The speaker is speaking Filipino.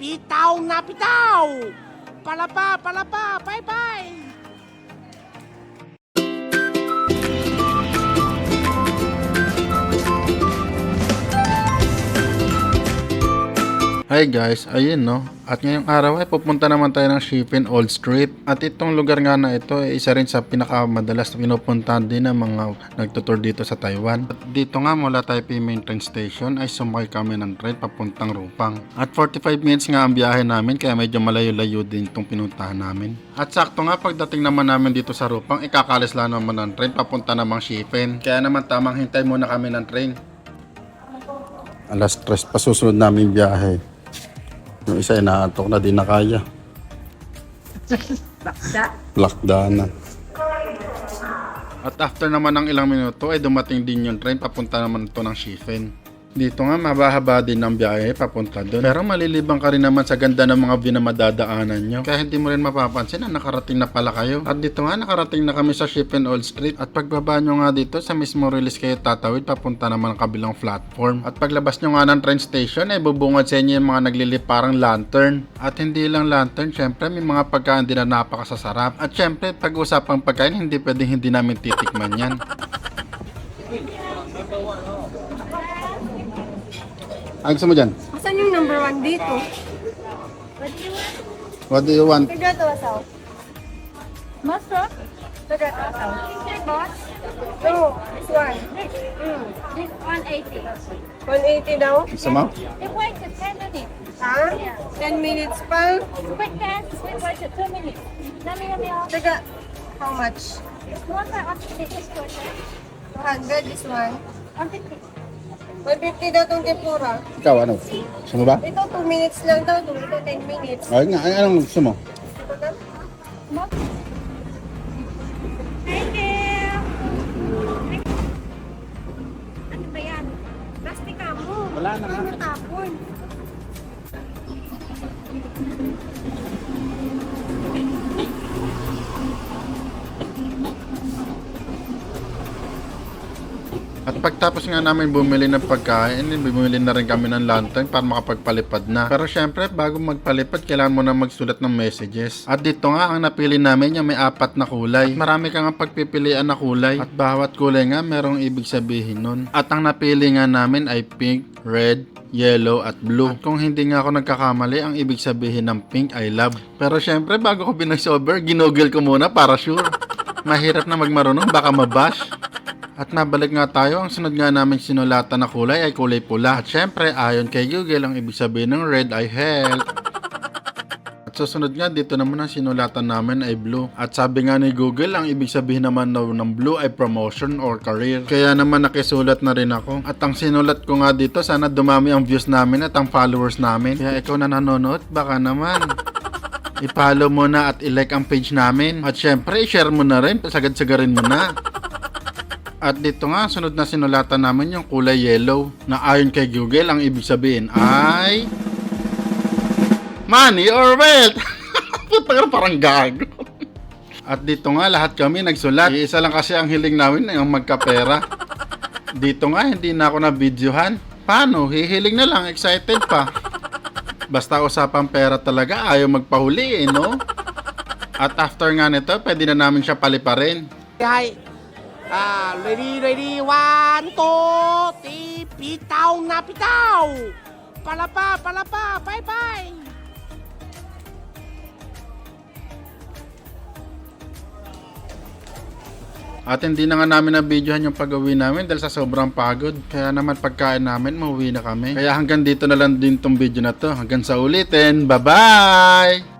Pitaw na pitaw! Palapa, palapa, bye-bye! Hi guys, ayun no. At ngayong araw ay pupunta naman tayo ng Shipping Old Street. At itong lugar nga na ito ay isa rin sa pinakamadalas na pinupuntahan din ng mga nagtutour dito sa Taiwan. At dito nga mula Taipei Main Train Station ay sumakay kami ng train papuntang Rupang. At 45 minutes nga ang biyahe namin kaya medyo malayo-layo din itong pinuntahan namin. At sakto nga pagdating naman namin dito sa Rupang, ikakalis lang naman ng train papunta namang Shipping. Kaya naman tamang hintay muna kami ng train. Alas 3 pa susunod namin biyahe. Yung isa ay naatok na din na kaya. Lakda na. At after naman ng ilang minuto ay dumating din yung train papunta naman ito ng Shifen. Dito nga mabahaba din ang biyahe papunta doon. Pero malilibang ka rin naman sa ganda ng mga view na madadaanan nyo. Kaya hindi mo rin mapapansin na nakarating na pala kayo. At dito nga nakarating na kami sa Shipping Old Street. At pagbaba nyo nga dito sa mismo release kayo tatawid papunta naman ang kabilang platform. At paglabas nyo nga ng train station ay bubungad sa inyo yung mga nagliliparang lantern. At hindi lang lantern, syempre may mga pagkain din na napakasasarap. At syempre pag-usapang pagkain hindi pwedeng hindi namin titikman yan. Ano gusto mo dyan? Asan yung number 1 dito? What do you want? Tagato asaw. Master? Tagato asaw. Boss? No, this one. This 180. 180 daw? Gusto mo? It waits at 10 minutes. Ha? 10 minutes pa? Quick dance, it waits at 2 minutes. Nami nami ako. Taga, how much? One for up to this quarter. 200, this one. 150. 150 daw itong tempura. Ikaw ano? Gusto mo ba? Ito 2 minutes lang daw, ito 10 minutes. Ay nga, anong gusto mo? Ito daw? Thank you. Ano ba yan? Plastic ka mo. Wala na. Ano tapon? At pagtapos nga namin bumili ng pagkain, bumili na rin kami ng lantern para makapagpalipad na. Pero syempre, bago magpalipad, kailangan mo na magsulat ng messages. At dito nga, ang napili namin yung may 4 na kulay. Marami ka nga pagpipilian na kulay. At bawat kulay nga, merong ibig sabihin nun. At ang napili nga namin ay pink, red, yellow at blue. At kung hindi nga ako nagkakamali, ang ibig sabihin ng pink ay love. Pero syempre, bago ko pinag-sober, ginugel ko muna para sure. Mahirap na magmarunong, baka mabash. At nabalik nga tayo, ang sunod nga namin sinulatan na kulay ay kulay pula. At syempre, ayon kay Google, ang ibig sabihin ng red ay health. At susunod nga, dito naman ang sinulatan namin ay blue. At sabi nga ni Google, ang ibig sabihin naman ng blue ay promotion or career. Kaya naman nakisulat na rin ako. At ang sinulat ko nga dito, sana dumami ang views namin at ang followers namin. Kaya ikaw na nanonood, baka naman i-follow mo na at i-like ang page namin. At syempre, i-share mo na rin, sagad-sagarin mo na. At dito nga, sunod na sinulatan namin yung kulay yellow na ayon kay Google, ang ibig sabihin ay money or wealth. Puta, parang gago. At dito nga, lahat kami nagsulat. Isa lang kasi ang hiling namin yung magkapera. Dito nga, hindi na ako na-videohan. Paano? Hihiling na lang, excited pa. Basta usapang pera talaga, ayaw magpahuli no? At after nga nito, pwede na namin siya paliparin. Hi. Ready, 1, 2, 3, pitaw na pitaw! Palapa, palapa, bye-bye! At hindi na nga namin na-videohan yung pag-uwi namin dahil sa sobrang pagod. Kaya naman pagkain namin, mauwi na kami. Kaya hanggang dito na lang din tong video na to. Hanggang sa ulitin, bye-bye!